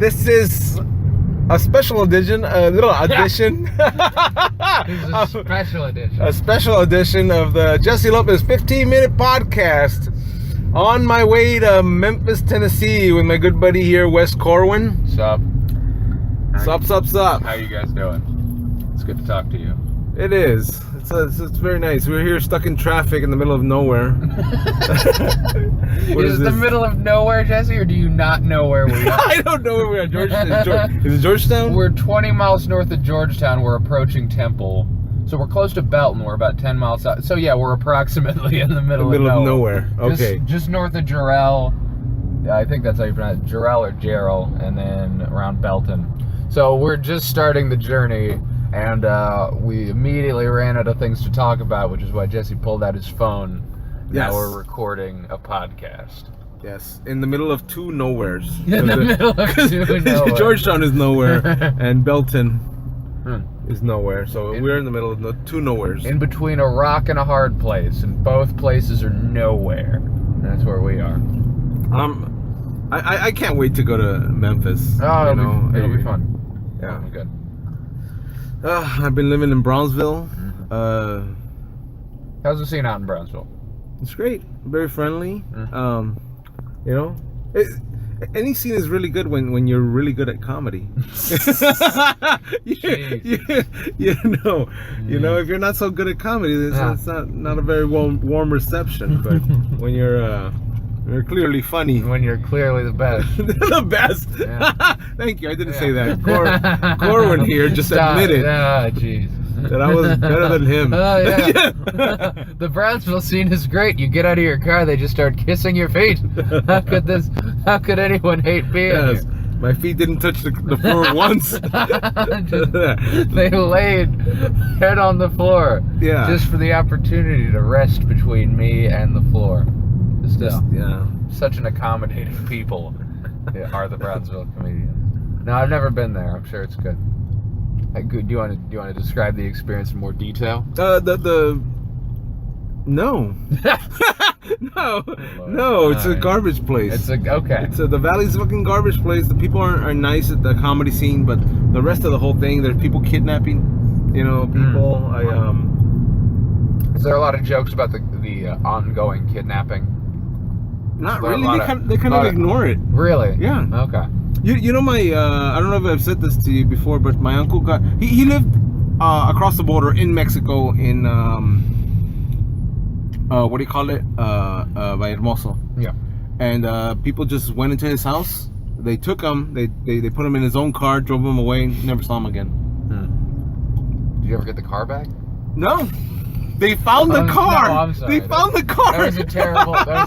This is a special edition, a little audition. This is a special edition. A special edition of the Jesse Lopez 15-minute podcast. On my way to Memphis, Tennessee with my good buddy here, Wes Corwin. Sup? Sup. How you guys doing? It's good to talk to you. It is. It's very nice. We're here stuck in traffic in the middle of nowhere. Is it the middle of nowhere, Jesse, or do you not know where we are? I don't know where we are. Is it Georgetown? We're 20 miles north of Georgetown. We're approaching Temple. So we're close to Belton. We're about 10 miles out. So yeah, we're approximately in the middle of nowhere. Okay. Just north of Jarrell. I think that's how you pronounce it. Jarrell or Jarrell, and then around Belton. So we're just starting the journey. And we immediately ran out of things to talk about, which is why Jesse pulled out his phone. Yes. Now we're recording a podcast. Yes, in the middle of two nowheres. In the middle of two nowhere. Georgetown is nowhere, and Belton is nowhere. So we're in the middle of two nowheres. In between a rock and a hard place, and both places are nowhere. That's where we are. I can't wait to go to Memphis. Oh, it'll be fun. Yeah, it'll be good. I've been living in Brownsville. How's the scene out in Brownsville? It's great. Very friendly. Any scene is really good when you're really good at comedy. You know, if you're not so good at comedy, it's not a very warm reception. But when you're clearly funny. When you're clearly the best. The best. Yeah. Thank you. I didn't say that. Corwin here just admitted that I was better than him. Oh, yeah. The Brownsville scene is great. You get out of your car, they just start kissing your feet. How could anyone hate being here? My feet didn't touch the floor once. They laid head on the floor. Yeah. Just for the opportunity to rest between me and the floor. Such an accommodating people are the Brownsville comedians. No, I've never been there. I'm sure it's good. Do you want to describe the experience in more detail? No. No. It's a garbage place. The Valley's a fucking garbage place. The people are nice at the comedy scene, but the rest of the whole thing, there's people kidnapping. People. Is there a lot of jokes about the ongoing kidnapping? Not really. They kind of ignore it. Really? Yeah. Okay. You know my I don't know if I've said this to you before, but my uncle he lived across the border in Mexico in what do you call it? Hermoso. Yeah. And people just went into his house. They took him. They put him in his own car, drove him away, never saw him again. Did you ever get the car back? No. They found the car. No, I'm sorry. They found the car. That was a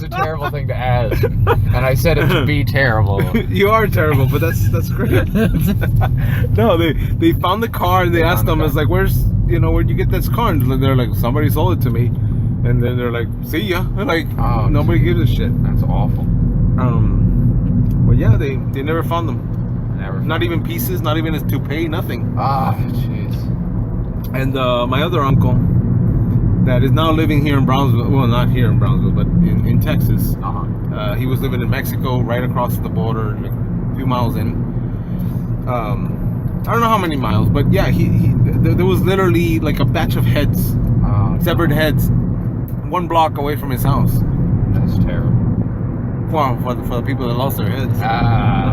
terrible thing to ask. And I said it to be terrible. You are terrible, but that's great. No, they found the car and they asked them, it's like, where'd you get this car? And they're like, somebody sold it to me. And then they're like, see ya. They're like, nobody gives a shit. That's awful. But yeah, they never found them. Not even pieces, not even his toupee, nothing. Jeez. And my other uncle, that is now living here in Brownsville. Well, not here in Brownsville, but in Texas. He was living in Mexico, right across the border, like a few miles in. I don't know how many miles, but yeah, there was literally like a batch of heads, severed heads, 1 block away from his house. That's terrible. Well, for the people that lost their heads.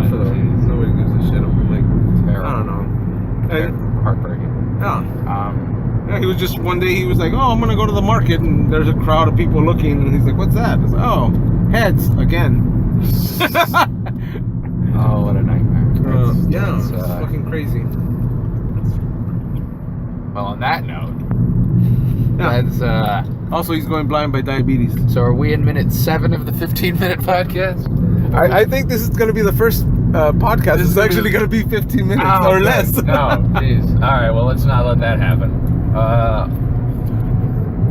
Nobody gives a shit. Like, terrible. I don't know. Heartbreaking. Yeah. Yeah, he was just one day he was like, I'm gonna go to the market, and there's a crowd of people looking, and he's like, what's that? It's like, heads again. Oh, what a nightmare. It's fucking crazy. Well, on that note, also he's going blind by diabetes. So are we in minute 7 of the 15-minute podcast? I think this is gonna be the first podcast. This is actually gonna be 15 minutes or less. No, jeez. All right, well, let's not let that happen.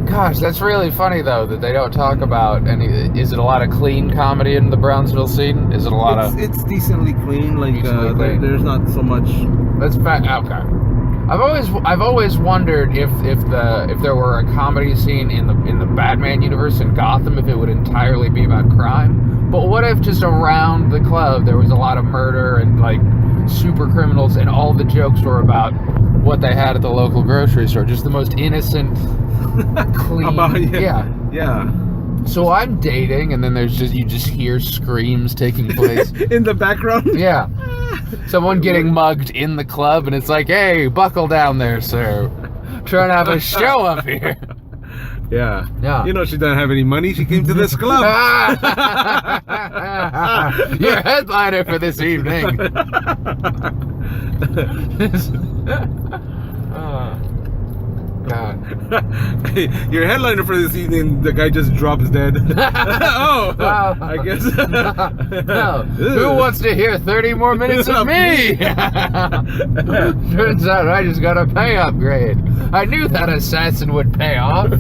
Gosh, that's really funny though that they don't talk about any. Is it a lot of clean comedy in the Brownsville scene? Is it a lot It's decently clean. Like clean. there's not so much. That's fact. Okay. I've always wondered if there were a comedy scene in the Batman universe in Gotham, if it would entirely be about crime. But what if just around the club there was a lot of murder and like super criminals, and all the jokes were about what they had at the local grocery store, just the most innocent, clean. Yeah. So I'm dating, and then you just hear screams taking place in the background. Yeah. Someone getting mugged in the club, and it's like, hey, buckle down there, sir. Trying to have a show up here. Yeah. Yeah. You know, she doesn't have any money. She came to this club. Your headliner for this evening. God. Hey, your headliner for this evening, the guy just drops dead. Oh, wow. I guess. No. Who wants to hear 30 more minutes of me? Turns out I just got a pay upgrade. I knew that assassin would pay off.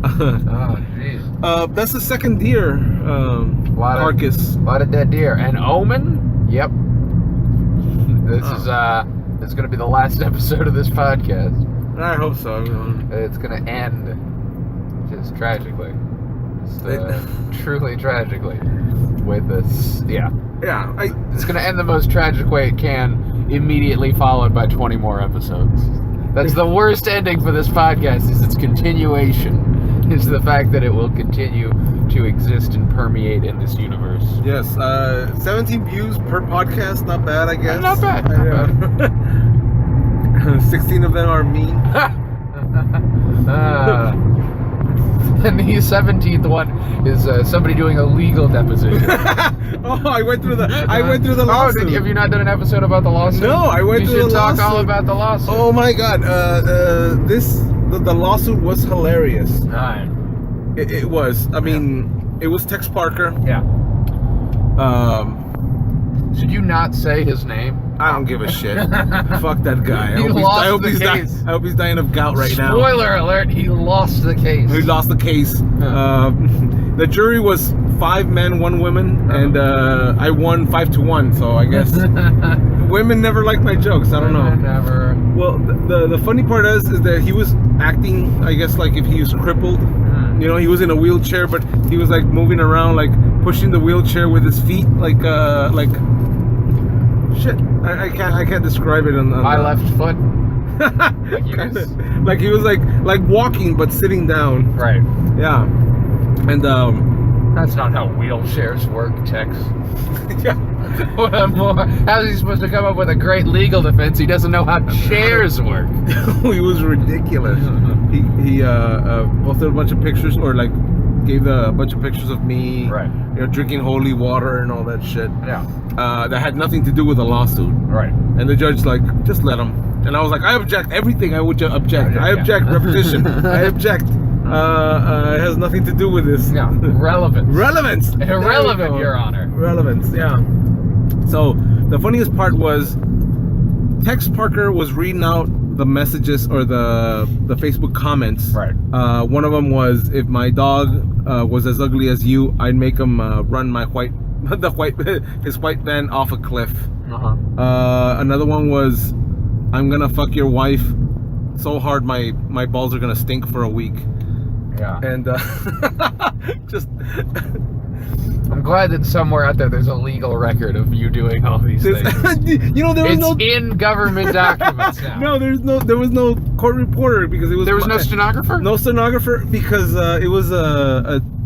Oh, jeez. That's the second deer carcass. A lot of dead deer. And Omen? Yep. This is going to be the last episode of this podcast. I hope so. It's going to end just tragically. Just, truly tragically. With this, yeah. Yeah. It's going to end the most tragic way it can, immediately followed by 20 more episodes. That's the worst ending for this podcast, is its continuation. Is the fact that it will continue to exist and permeate in this universe. Yes. 17 views per podcast. Not bad, I guess. Not bad. 16 of them are me. And the 17th one is somebody doing a legal deposition. Oh, I went through the lawsuit. Have you not done an episode about the lawsuit? No, I went through the lawsuit. You should talk all about the lawsuit. Oh my God, the lawsuit was hilarious. Right. It was. I mean, it was Tex Parker. Yeah. Should you not say his name? I don't give a shit. Fuck that guy. I hope he's dying of gout right now. Spoiler alert, he lost the case. He lost the case. The jury was 5 men, 1 woman, and I won 5-1, so I guess women never like my jokes. I don't know. Never. Well, the funny part is that he was acting, I guess, like if he was crippled. You know, he was in a wheelchair, but he was like moving around, like pushing the wheelchair with his feet, like shit. I can't describe it on my left foot. Like he was like walking but sitting down. Right. Yeah. And that's not how wheelchairs work, Tex. Yeah. How's he supposed to come up with a great legal defense? He doesn't know how chairs work. He was ridiculous. He posted a bunch of pictures, or like gave a bunch of pictures of me, right? You know, drinking holy water and all that shit. Yeah. That had nothing to do with the lawsuit. Right. And the judge like, just let him. And I was like, I object everything. I would object. I object repetition. I object. It has nothing to do with this. Yeah. Relevance. Irrelevant, Your Honor. Relevance. Yeah. So the funniest part was Tex Parker was reading out the messages or the Facebook comments. Right. One of them was, if my dog was as ugly as you, I'd make him run my his white van off a cliff. Another one was, I'm gonna fuck your wife so hard my balls are gonna stink for a week. Yeah. And just I'm glad that somewhere out there's a legal record of you doing all these things. You know, it's in government documents now. No, there was no court reporter because it was. There was no stenographer. No stenographer because it was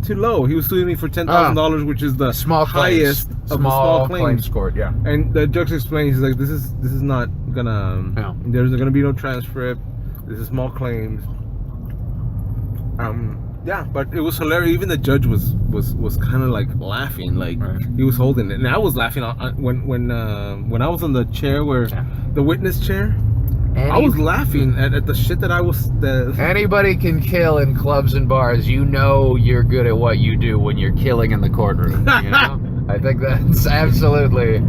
too low. He was suing me for $10,000, which is the highest of the small claims court. Yeah. And the judge explained, he's like, this is not gonna. No. There's gonna be no transcript. This is small claims. Yeah, but it was hilarious. Even the judge was kind of like laughing, like he was holding it, and I was laughing when I was on the chair the witness chair. I was laughing at the shit that I was. Anybody can kill in clubs and bars. You know you're good at what you do when you're killing in the courtroom. You know, I think that's absolutely.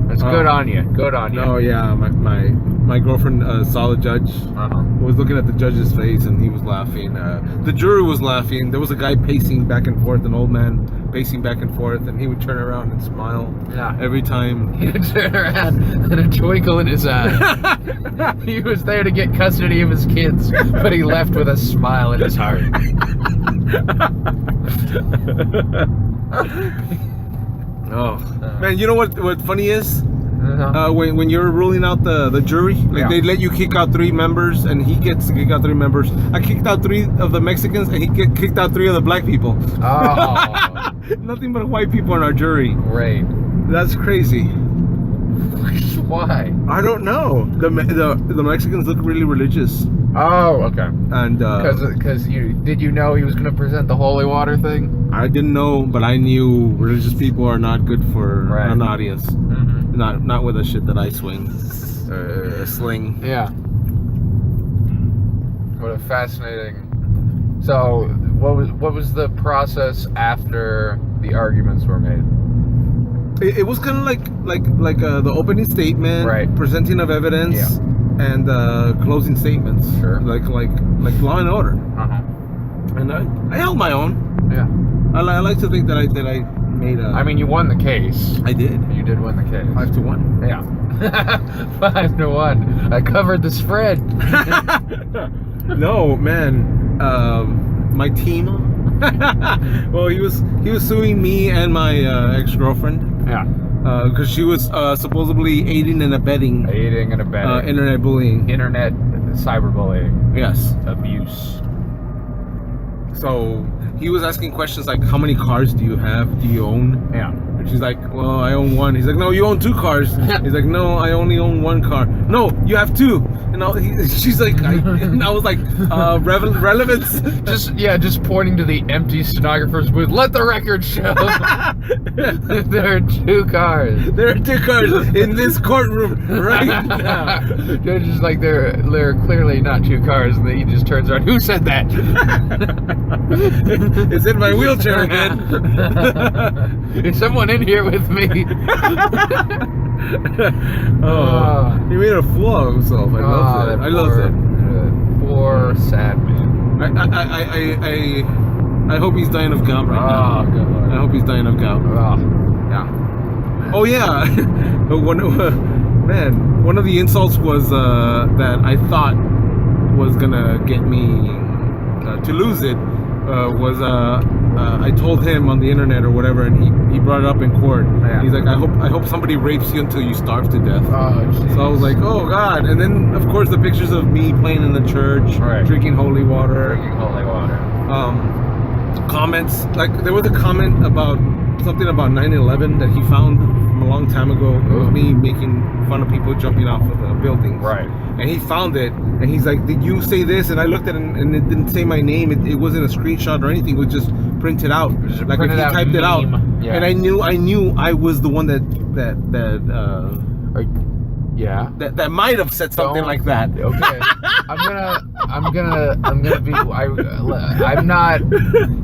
That's good on you. Good on you. Oh yeah, my my girlfriend saw the judge. Was looking at the judge's face, and he was laughing. The jury was laughing. There was a guy pacing back and forth, an old man pacing back and forth, and he would turn around and smile every time. He would turn around and a twinkle in his eye. He was there to get custody of his kids, but he left with a smile in his heart. Oh man, you know what funny is? When you're ruling out the jury, like they let you kick out 3 members, and he gets to kick out 3 members. I kicked out 3 of the Mexicans, and he kicked out 3 of the black people. Oh, nothing but white people in our jury. Great. That's crazy. Why? I don't know. The Mexicans look really religious. Oh, okay. And because did you know he was going to present the holy water thing? I didn't know, but I knew religious people are not good for an audience. Mm-hmm. Not with the shit that I swing, sling. Yeah. What a fascinating. So, what was the process after the arguments were made? It was kind of like the opening statement, presenting of evidence, and closing statements. Sure. Like Law and Order. And I held my own. Yeah. I like to think that I made a. I mean, you won the case. I did. You did win the case. 5-1. Yeah. 5-1. I covered the spread. No, man. My team. Well, he was suing me and my ex-girlfriend. Yeah. Because she was supposedly aiding and abetting. Internet bullying. Internet cyberbullying. Yes. Abuse. So he was asking questions like, how many cars do you have? Do you own? Yeah. And she's like, well, I own 1. He's like, no, you own 2 cars. He's like, no, I only own 1 car. No, you have 2. And she's like, I was like, relevance? Just pointing to the empty stenographer's booth. Let the record show there are 2 cars. There are 2 cars in this courtroom right now. They're just like, there are clearly not 2 cars. And then he just turns around. Who said that? It's in my wheelchair again. Is someone in here with me? He made a fool of himself. I love it. Poor sad man. I hope he's dying of gout right now. Good Lord. I hope he's dying of gout. Yeah. Oh yeah. One of the insults was that I thought was gonna get me to lose it. I told him on the internet or whatever, and he brought it up in court. Yeah. He's like, I hope somebody rapes you until you starve to death. Oh, geez. So I was like, oh God. And then of course the pictures of me playing in the church, drinking holy water. Comments, like there was a comment about something about 9/11 that he found from a long time ago. It was me making fun of people jumping off of the buildings. Right. And he found it, and he's like, did you say this? And I looked at it, and it didn't say my name. It wasn't a screenshot or anything. It was just printed out. Like if he typed it out. Yeah. And I knew I was the one that might have said something like that. Okay. I'm not.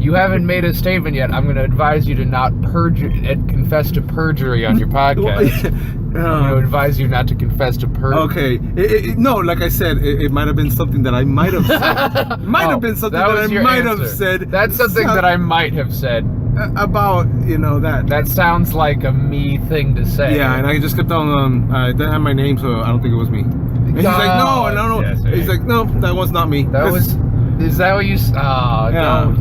You haven't made a statement yet. I'm gonna advise you to not confess to perjury on your podcast. I'm gonna advise you not to confess to perjury. Okay. No, like I said, it might have been something that I might have said. Have been something that I might have said. That's something that I might have said. About that. That sounds like a me thing to say. Yeah, and I just kept on. I didn't have my name, so I don't think it was me. And he's like, no. Yes, he's like, no, that was not me. Is that what you? Oh, no.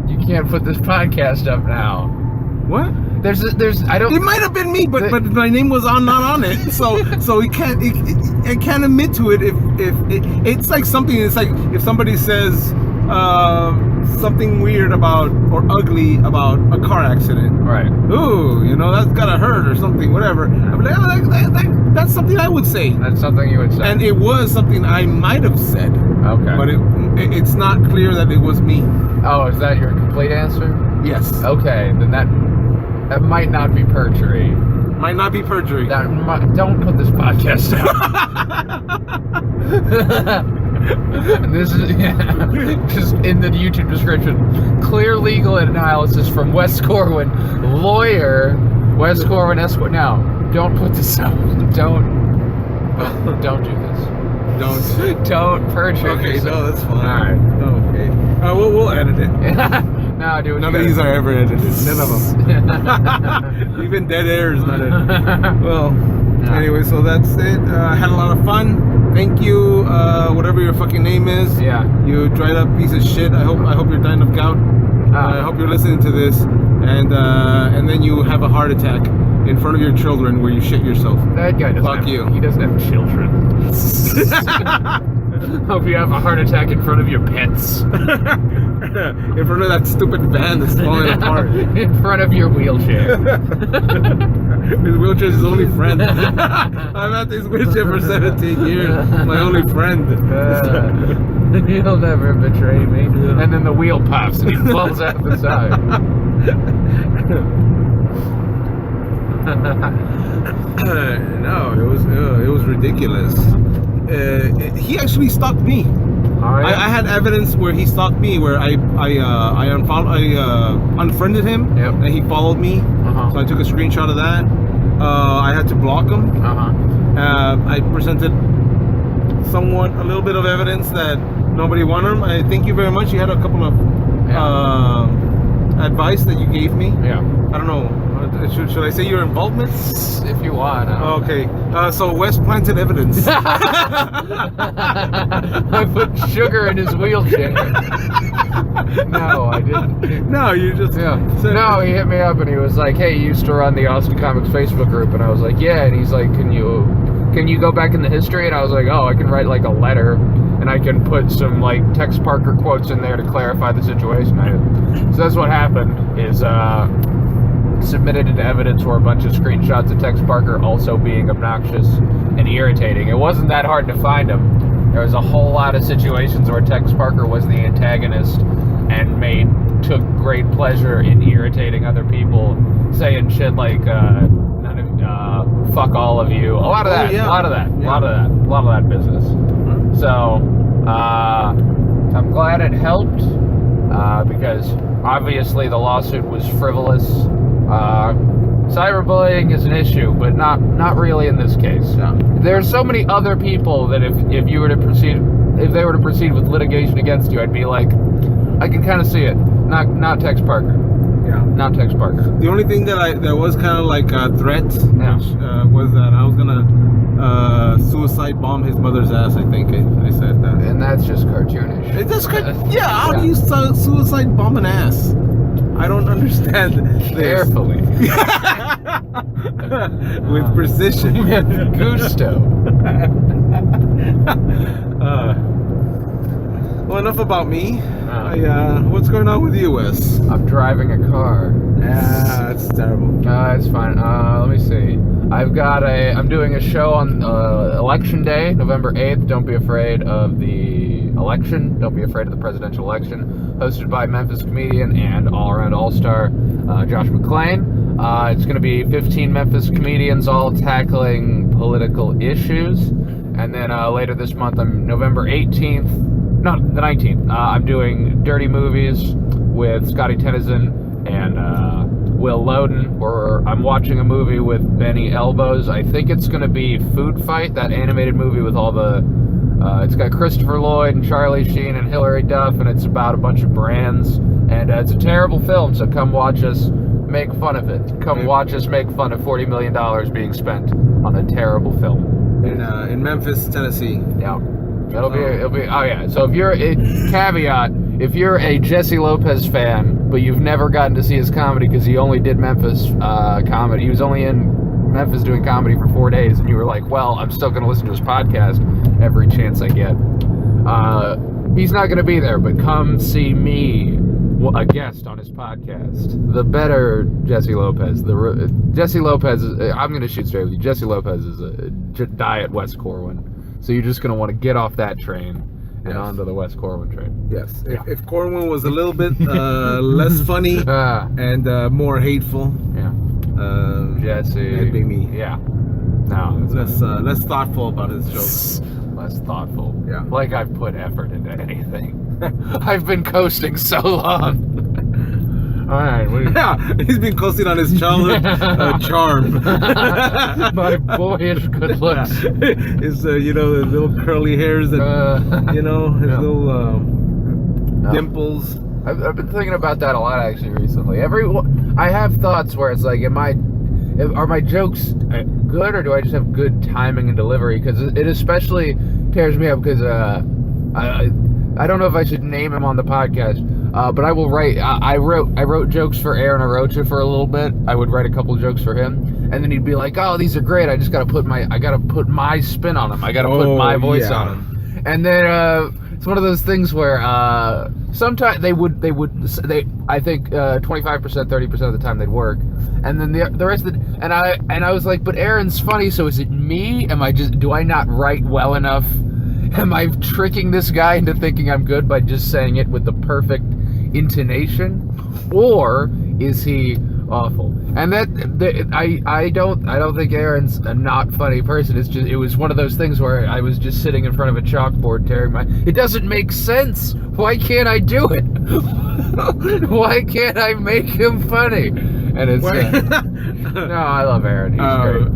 You can't put this podcast up now. What? I don't. It might have been me, but my name was not on it. So he can't. I can't admit to it if it's like something. It's like if somebody says something weird about or ugly about a car accident. Right. Ooh, that's gotta hurt or something. Whatever. I'm like, that's something I would say. That's something you would say. And it was something I might have said. Okay. But it's not clear that it was me. Oh, is that your complete answer? Yes. Okay, then that might not be perjury. Might not be perjury. Don't put this podcast out. This is just in the YouTube description. Clear legal analysis from Wes Corwin, lawyer. Wes Corwin Esquire. Now, don't put this out. Don't. Don't do this. Don't perjure Okay, yourself. no, that's fine. All right. Okay. We'll edit it. No, do what None you of these gotta are ever edited. None of them. Even dead air is not edited. Well, anyway, so that's it. I had a lot of fun. Thank you, whatever your fucking name is. Yeah. You dried up piece of shit. I hope you're dying of gout. I hope you're listening to this, and then you have a heart attack in front of your children where you shit yourself. That guy doesn't. Fuck you. He doesn't have children. Hope you have a heart attack in front of your pets. In front of that stupid van that's falling apart. In front of your wheelchair. His wheelchair's his only friend. I've had this wheelchair for 17 years. My only friend. He'll never betray me. Yeah. And then the wheel pops and he falls out the side. No, it was ridiculous. He actually stalked me. I had evidence where he stalked me, where I unfriended him, yep. And he followed me. So I took a screenshot of that. I had to block him. I presented somewhat a little bit of evidence that nobody wanted him. I thank you very much. You had a couple of advice that you gave me. Yeah. I don't know. Should I say your involvement? If you want. Okay. So Wes planted evidence. I put sugar in his wheelchair. No, I didn't. No, you just... Yeah. No, he hit me up and he was like, hey, you used to run the Austin Comics Facebook group. And I was like, yeah. And he's like, can you go back in the history? And I was like, oh, I can write like a letter and I can put some like Tex Parker quotes in there to clarify the situation. So that's what happened is... submitted into evidence were a bunch of screenshots of Tex Parker also being obnoxious and irritating. It wasn't that hard to find him. There was a whole lot of situations where Tex Parker was the antagonist and took great pleasure in irritating other people, saying shit like fuck all of you. A lot of that. A lot of that business. So I'm glad it helped because obviously the lawsuit was frivolous. Cyberbullying is an issue, but not really in this case. No. There's so many other people that if they were to proceed with litigation against you, I'd be like, I can kind of see it. Not Tex Parker. Yeah. Not Tex Parker. The only thing that was kind of like a threat, yeah. Which, was that I was gonna suicide bomb his mother's ass. I think I said that. And that's just cartoonish. It's just yeah. How do you suicide bomb an ass? I don't understand this. Carefully. With precision. With gusto. Well, enough about me. What's going on with you, Wes? I'm driving a car. That's terrible. It's fine. Let me see. I'm doing a show on Election Day, November 8th. Don't be afraid of the election. Don't be afraid of the presidential election. Hosted by Memphis comedian and all-around all-star Josh McClain. It's going to be 15 Memphis comedians all tackling political issues. And then later this month, on November 18th, no, the 19th, I'm doing Dirty Movies with Scotty Tennyson and Will Loden, where I'm watching a movie with Benny Elbows. I think it's going to be Food Fight, that animated movie with all the... it's got Christopher Lloyd and Charlie Sheen and Hilary Duff, and it's about a bunch of brands. And it's a terrible film, so come watch us make fun of it. Come watch us make fun of $40 million being spent on a terrible film. In Memphis, Tennessee. Yeah. It'll be, oh yeah. So if you're a Jesse Lopez fan, but you've never gotten to see his comedy because he only did Memphis comedy, he was only in Memphis doing comedy for 4 days, and you were like, well, I'm still going to listen to his podcast every chance I get. He's not going to be there, but come see me, a guest on his podcast. The better Jesse Lopez. Jesse Lopez is, I'm going to shoot straight with you. Jesse Lopez is a diet West Corwin. So you're just going to want to get off that train and onto the West Corwin train. Yes. If Corwin was a little bit less funny and more hateful, Jesse, that'd be me. Yeah. No, less thoughtful about his jokes. Less thoughtful. Yeah. Like I've put effort into anything. I've been coasting so long. Alright, yeah, he's been coasting on his childhood charm. My boyish good looks. His, you know, the little curly hairs that, you know, his little dimples. I've been thinking about that a lot actually recently. I have thoughts where it's like, are my jokes good, or do I just have good timing and delivery? Because it especially tears me up because I don't know if I should name him on the podcast, but I will write. I wrote jokes for Aaron Arocha for a little bit. I would write a couple jokes for him, and then he'd be like, "Oh, these are great. I just got to put my spin on them. I got to put my voice on them." And then it's one of those things where sometimes they I think 25%, 30% of the time they'd work, and then the rest of the and I was like, but Aaron's funny, so is it me? Do I not write well enough? Am I tricking this guy into thinking I'm good by just saying it with the perfect intonation, or is he awful? And I don't think Aaron's a not funny person. It was one of those things where I was just sitting in front of a chalkboard it doesn't make sense. Why can't I do it? Why can't I make him funny? And it's no, I love Aaron. He's great.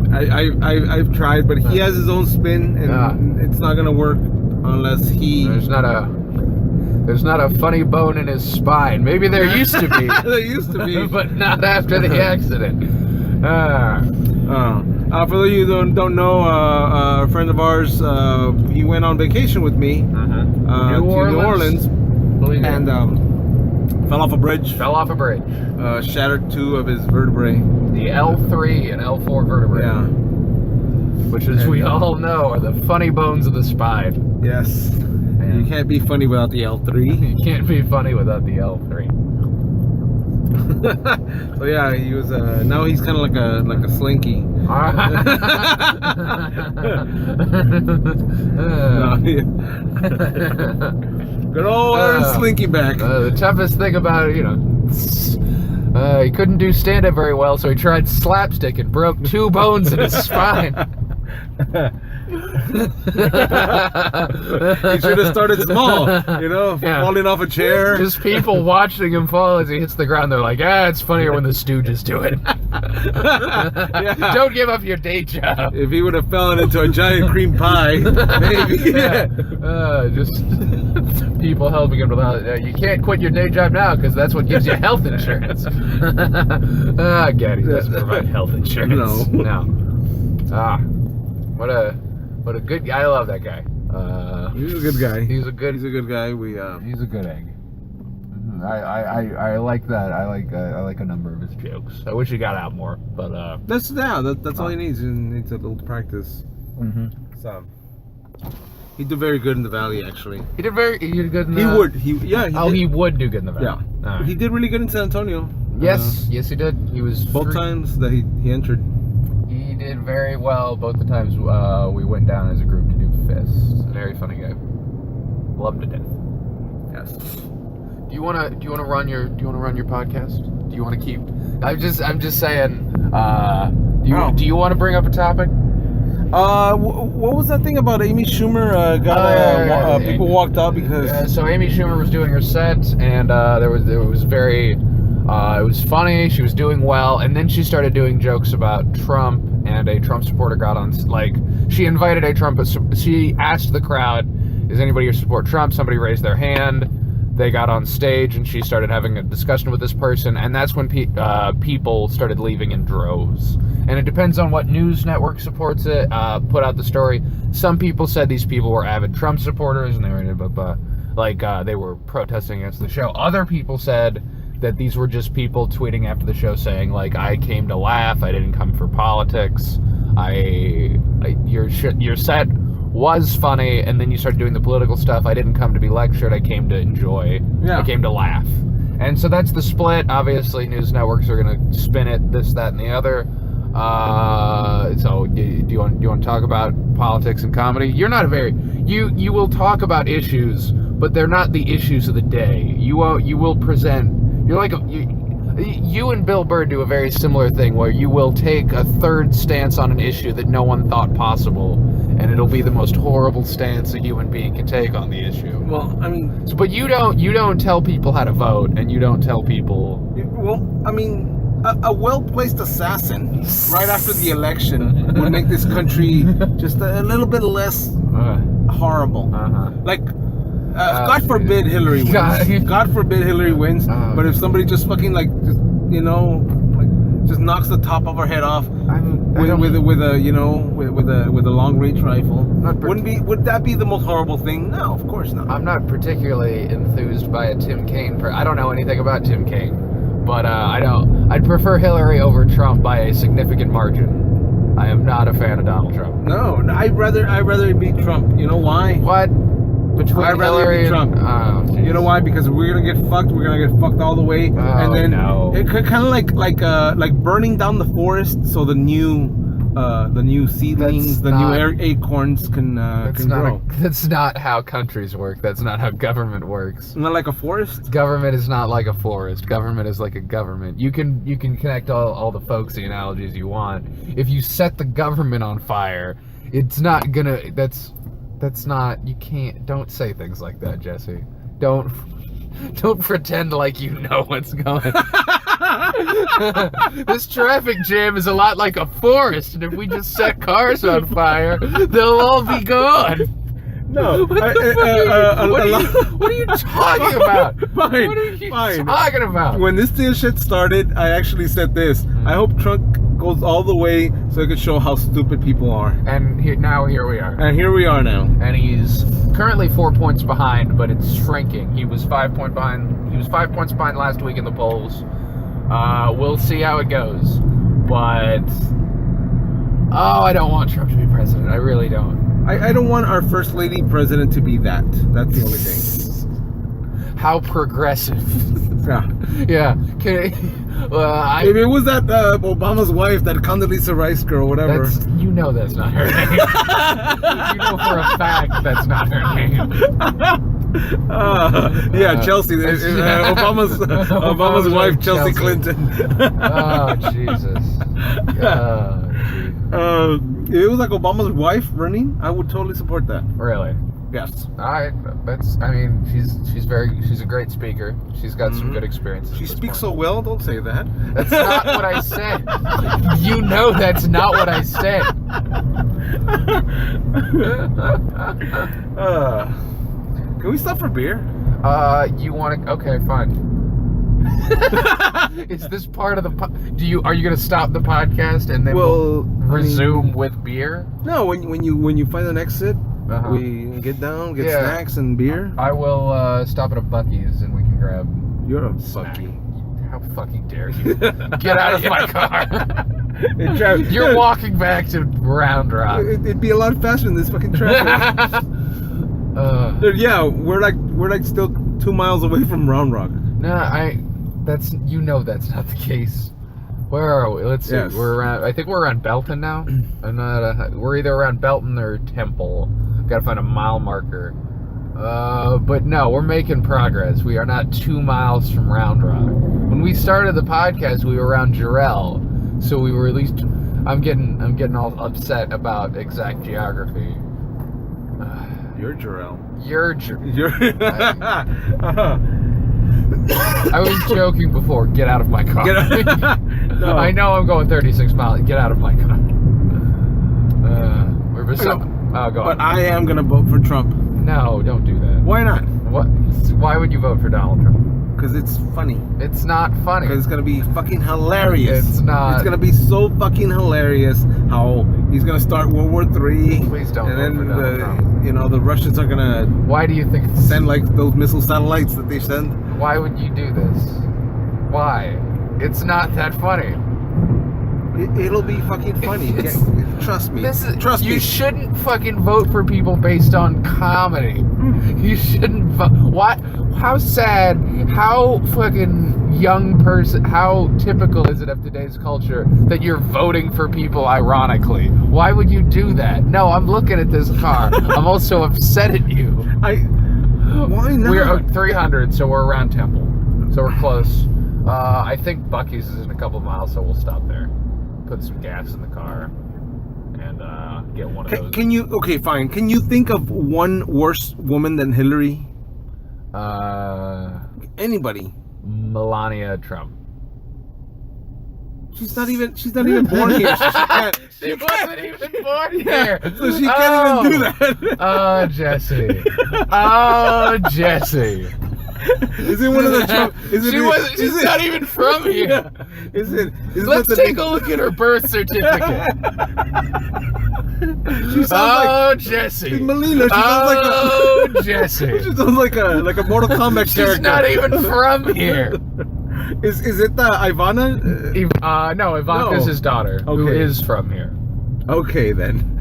I've tried, but he has his own spin, and it's not gonna work unless he. There's not a funny bone in his spine. Maybe there used to be. There used to be, but not after the accident. For those of you who don't know, a friend of ours, he went on vacation with me to New Orleans, and fell off a bridge. Shattered 2 of his vertebrae. The L3 and L4 vertebrae. Yeah. Which, as we all know, are the funny bones of the spine. Yes. And you can't be funny without the L3. You can't be funny without the L3. So yeah, he was. Now he's kind of like a slinky. Good old slinky back. The toughest thing about it, he couldn't do stand-up very well, so he tried slapstick and broke 2 bones in his spine. He should have started small, falling off a chair. Just people watching him fall as he hits the ground. They're like, it's funnier when the Stooges do it. Yeah. Don't give up your day job. If he would have fallen into a giant cream pie, maybe. Just people helping him. You can't quit your day job now because that's what gives you health insurance. Gaddy doesn't provide health insurance. No. What a good guy. I love that guy. He's a good guy. He's a good guy. He's a good egg. I like that. I like a number of his jokes. I wish he got out more, but that's all he needs. He needs a little practice. So he did very good in the Valley, actually. He did good in the he would do good in the Valley. Yeah. Right. He did really good in San Antonio. Yes, he did. He was both times that he entered. He did very well both the times we went down as a group to do fists. A very funny guy. Loved to death. Yes. Do you wanna run your podcast? Do you wanna keep? I'm just saying. Do you want to bring up a topic? What was that thing about Amy Schumer? People walked out because. So Amy Schumer was doing her set, and it was funny. She was doing well, and then she started doing jokes about Trump, and a Trump supporter got on. She invited a Trump. She asked the crowd, "Is anybody here support Trump?" Somebody raised their hand. They got on stage, and she started having a discussion with this person, and that's when people started leaving in droves. And it depends on what news network supports it. Put out the story. Some people said these people were avid Trump supporters, and they were they were protesting against the show. Other people said that these were just people tweeting after the show saying, I came to laugh, I didn't come for politics, your set was funny, and then you started doing the political stuff. I didn't come to be lectured, I came to enjoy, I came to laugh. And so that's the split. Obviously, news networks are going to spin it, this, that, and the other. So do you want to talk about politics and comedy? You're not you will talk about issues, but they're not the issues of the day. You will present. You're like you and Bill Burr do a very similar thing where you will take a third stance on an issue that no one thought possible, and it'll be the most horrible stance a human being can take on the issue. Well, I mean, but you don't tell people how to vote, and you don't tell people. Well, I mean, a well-placed assassin right after the election would make this country just a little bit less horrible. Like, God forbid Hillary wins. God forbid Hillary wins. But if somebody just fucking like, just, you know, like just knocks the top of her head off with a long-range rifle, would that be the most horrible thing? No, of course not. I'm not particularly enthused by a Tim Kaine. I don't know anything about Tim Kaine. But I'd prefer Hillary over Trump by a significant margin. I am not a fan of Donald Trump. No, I'd rather be Trump. You know why? What? Between I'd rather Hillary be Trump. You know why? Because we're gonna get fucked. We're gonna get fucked all the way, and then it kind of like burning down the forest so the new seedlings, new acorns can grow. That's not how countries work. That's not how government works. Not like a forest? Government is not like a forest. Government is like a government. You can connect all the folksy analogies you want. If you set the government on fire, it's not gonna. That's not. You can't. Don't say things like that, Jesse. Don't pretend like you know what's going. This traffic jam is a lot like a forest, and if we just set cars on fire, they'll all be gone. No. What are you talking about? Fine. What are you talking about? When this shit started, I actually said this. I hope Trump goes all the way so he can show how stupid people are. And now here we are. And here we are now. And he's currently 4 points behind, but it's shrinking. He was 5 points behind. He was 5 points behind last week in the polls. We'll see how it goes. But I don't want Trump to be president. I really don't. I don't want our first lady president to be that. That's the only thing. How progressive. Yeah. Yeah. If it was that Obama's wife, that Condoleezza Rice girl, whatever. That's not her name. You know for a fact that's not her name. Chelsea. Obama's wife, Chelsea Clinton. Oh, Jesus. If it was like Obama's wife running, I would totally support that. Really? Yes. She's a great speaker. She's got some good experiences. She speaks so well, don't say that. That's not what I said. You know that's not what I said. Can we stop for beer? You want to? Okay, fine. Is this part of the? Are you going to stop the podcast and then we'll resume with beer? No, when you find an exit, we get down, get snacks and beer. I will stop at a Buc-ee's and we can grab. You're a Buc-ee. How fucking dare you? Get out of my car. You're walking back to Round Rock. It'd be a lot faster than this fucking traffic. Dude, yeah, we're like still 2 miles away from Round Rock. That's not the case. Where are we? Let's see. Yes. I think we're around Belton now. We're either around Belton or Temple. Gotta find a mile marker. But no, we're making progress. We are not 2 miles from Round Rock. When we started the podcast, we were around Jarrell, so we were at least. I'm getting all upset about exact geography. You're Jarrell. You're. I was joking before. Get out of my car. No. I know I'm going 36 miles. Get out of my car. Go on. But I am gonna vote for Trump. No, don't do that. Why not? What? Why would you vote for Donald Trump? Because it's funny. It's not funny. Because it's gonna be fucking hilarious. It's not. It's gonna be so fucking hilarious how he's gonna start World War III. Please don't. And then the Russians are gonna. Why do you think send like those missile satellites that they send? Why would you do this? Why? It's not that funny. It'll be fucking funny. Trust me. Trust me. You shouldn't fucking vote for people based on comedy. You shouldn't vote. What? How sad? How fucking young person? How typical is it of today's culture that you're voting for people ironically? Why would you do that? No, I'm looking at this car. I'm also upset at you. Why not? We're 300, so we're around Temple. So we're close. I think Buc-ee's is in a couple miles, so we'll stop there. Put some gas in the car. And get one of those. Can you? Okay, fine. Can you think of one worse woman than Hillary? Anybody? Melania Trump. She's not even born here. She wasn't even born here. So she can't even do that. Oh, Jesse. Oh, Jesse. Is it one of the Trump? She's not even from here. Yeah. Let's take a look at her birth certificate. She sounds Jesse. Melina. She sounds like Jesse. She sounds like a Mortal Kombat character. She's not even from here. Is it Ivana? No, Ivanka's his daughter, who is from here. Okay, then.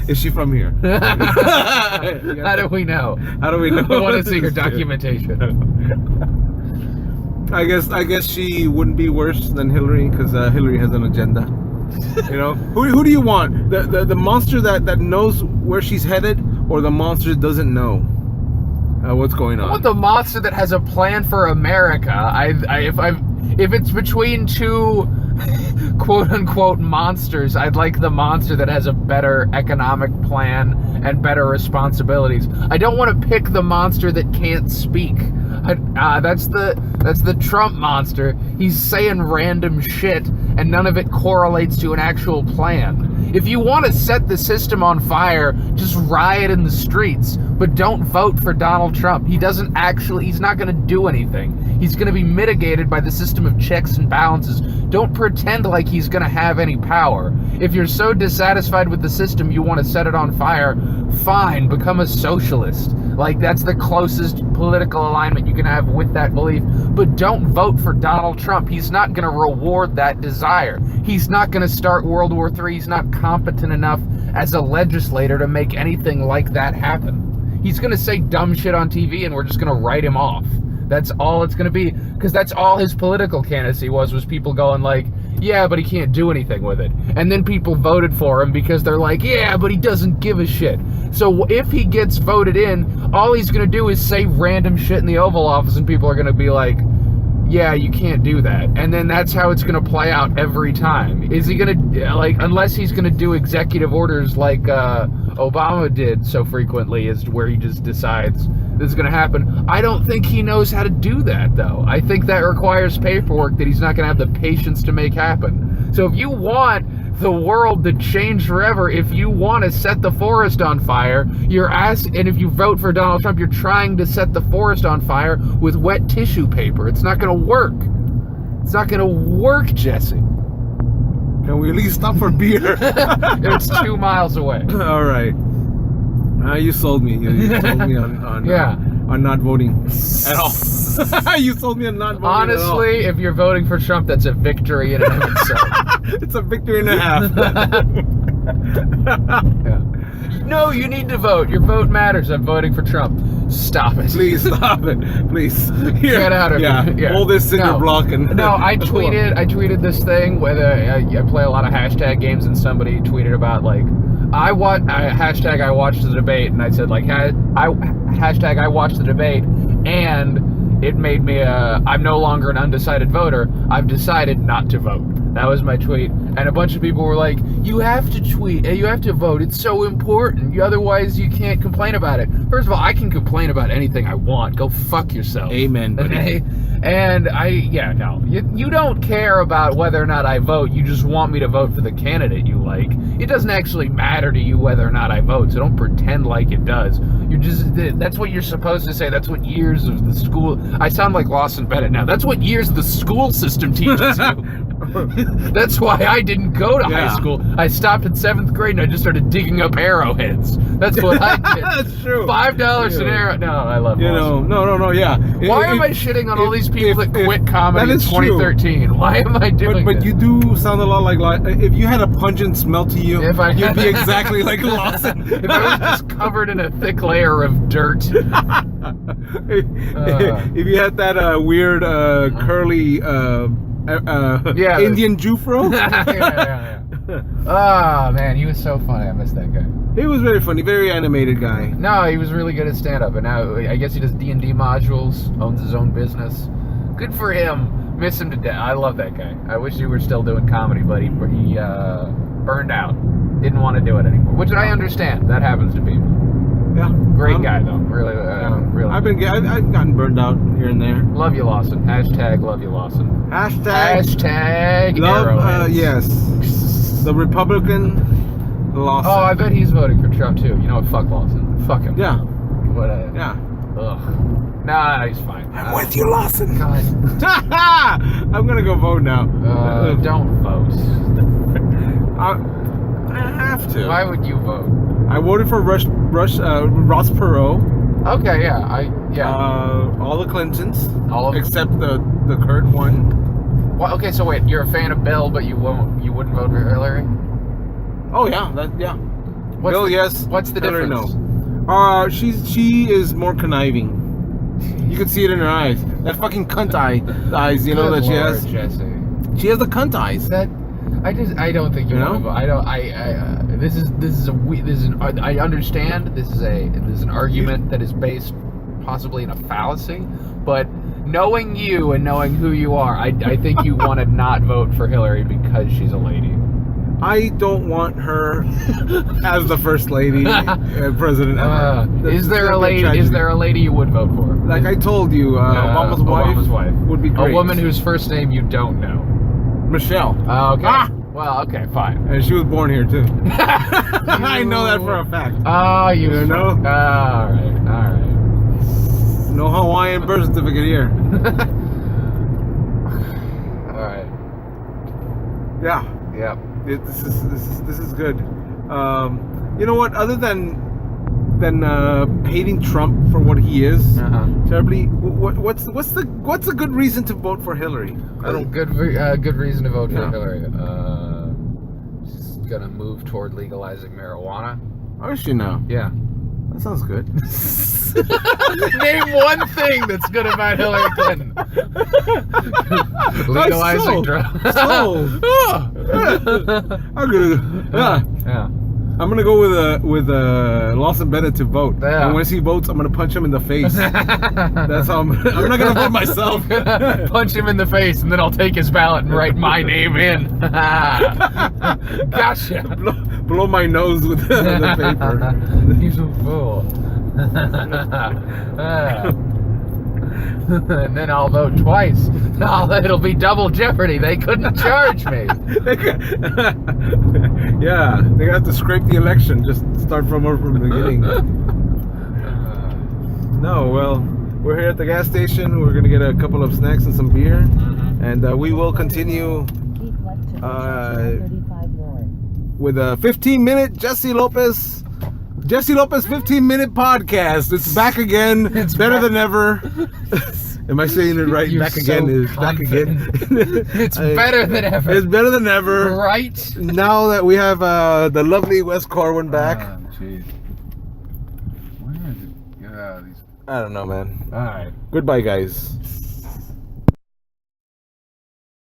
Is she from here? How do we know? How do we know? I want to see her documentation. I guess she wouldn't be worse than Hillary because Hillary has an agenda. You know, who do you want? The monster that knows where she's headed, or the monster that doesn't know what's going on? I want the monster that has a plan for America. If it's between two quote unquote monsters, I'd like the monster that has a better economic plan and better responsibilities. I don't want to pick the monster that can't speak. That's the Trump monster. He's saying random shit and none of it correlates to an actual plan. If you want to set the system on fire, just riot in the streets, but don't vote for Donald Trump. He's not going to do anything. He's going to be mitigated by the system of checks and balances. Don't pretend like he's going to have any power. If you're so dissatisfied with the system you want to set it on fire, fine, become a socialist. Like, that's the closest political alignment you can have with that belief. But don't vote for Donald Trump. He's not going to reward that desire. He's not going to start World War III. He's not competent enough as a legislator to make anything like that happen. He's going to say dumb shit on TV and we're just going to write him off. That's all it's going to be, because that's all his political candidacy was people going like, yeah, but he can't do anything with it. And then people voted for him because they're like, yeah, but he doesn't give a shit. So if he gets voted in, all he's going to do is say random shit in the Oval Office and people are going to be like, yeah, you can't do that. And then that's how it's going to play out every time. Is he going to, like, unless he's going to do executive orders like Obama did so frequently, is where he just decides this is going to happen. I don't think he knows how to do that, though. I think that requires paperwork that he's not going to have the patience to make happen. So if you want the world to change forever, if you want to set the forest on fire, and if you vote for Donald Trump, you're trying to set the forest on fire with wet tissue paper. It's not going to work. It's not going to work, Jesse. Can we at least stop for beer? It's 2 miles away. All right. You sold me. You sold me on not voting at all. You sold me on not voting Honestly, if you're voting for Trump, that's a victory in and of itself. It's a victory and a half. Yeah. No, you need to vote. Your vote matters. I'm voting for Trump. Stop it. Please stop it. Please. Here. Get out of here. Yeah. Hold this cinder block and... No, I tweeted this thing where I play a lot of hashtag games, and somebody tweeted about, like, I watched the debate, and I said, like, hashtag I watched the debate, and it made me I'm no longer an undecided voter. I've decided not to vote. That was my tweet. And a bunch of people were like, you have to tweet, you have to vote. It's so important. Otherwise, you can't complain about it. First of all, I can complain about anything I want. Go fuck yourself. Amen, buddy. Okay? And you don't care about whether or not I vote. You just want me to vote for the candidate you like. It doesn't actually matter to you whether or not I vote, so don't pretend like it does. That's what you're supposed to say. That's what years of the school... I sound like Lawson Bennett now. That's what years the school system teaches you. That's why I didn't go to high school. I stopped at 7th grade and I just started digging up arrowheads. That's what I did. That's true. $5 an arrow. No, I love Lawson. No, yeah. Why am I shitting on all these people that quit comedy in 2013? True. Why am I doing But you do sound a lot like if you had a pungent smell to you, you'd be exactly like Lawson. If I was just covered in a thick layer of dirt. If you had that weird curly Indian Jufro. Yeah. Oh man, he was so funny. I miss that guy. He was very funny, very animated guy. No, he was really good at stand-up, and now I guess he does D&D modules, owns his own business. Good for him. Miss him to death. I love that guy. I wish he were still doing comedy, but he burned out. didn't want to do it anymore, which I understand. That happens to people. Yeah. Great guy though, really, really. I've gotten burned out here and there. Love you, Lawson. Hashtag love you, Lawson. Hashtag love. Yes. The Republican Lawson. Oh, I bet he's voting for Trump too. You know what? Fuck Lawson. Fuck him. Yeah. What? Yeah. Ugh. Nah, he's fine. I'm with you, Lawson. God. I'm gonna go vote now. Don't vote. I have to. Why would you vote? I voted for Ross Perot. Okay, yeah, all the Clintons, all of them, except the current one. Well, okay, so wait, you're a fan of Bill, but you wouldn't vote for Hillary? Oh yeah, Bill, yes. What's the Hillary, difference? No. She is more conniving. You can see it in her eyes. That fucking cunt eyes, you know, that she has. Jesse. She has the cunt eyes. That I don't think you want to vote. I understand this is an argument that is based possibly in a fallacy, but knowing you and knowing who you are, I think you want to not vote for Hillary because she's a lady. I don't want her as the first lady president ever. Is there a lady? Is there a lady you would vote for? Like I told you, Obama's wife would be great. A woman whose first name you don't know. Michelle. Okay. Well, okay, fine. And she was born here too. I know that for a fact. Oh, you know? All right. No Hawaiian birth certificate here. All right. Yeah. Yep. This is good. You know what? Other than hating Trump for what he is, terribly. What's a good reason to vote for Hillary? Good reason to vote for Hillary. She's gonna move toward legalizing marijuana. Oh, is she now? Yeah. That sounds good. Name one thing that's good about Hillary Clinton. Legalizing drugs. I'm gonna go with Lawson Bennett to vote. Yeah. And once he votes, I'm gonna punch him in the face. That's how I'm not gonna vote myself. Punch him in the face, and then I'll take his ballot and write my name in. Gotcha. Blow my nose with the paper. He's a fool. And then I'll vote twice. It'll be double jeopardy. They couldn't charge me. Yeah, they have to scrape the election. Just start from the beginning. No, well, we're here at the gas station. We're gonna get a couple of snacks and some beer, and we will continue with a 15-minute Jesse Lopez 15-minute podcast. It's back again. It's better than ever. Am I saying it right? You're back again is back again. It's better than ever. It's better than ever. Right? Now that we have the lovely Wes Corwin back. Jeez. Where is it? I don't know, man. All right. Goodbye, guys.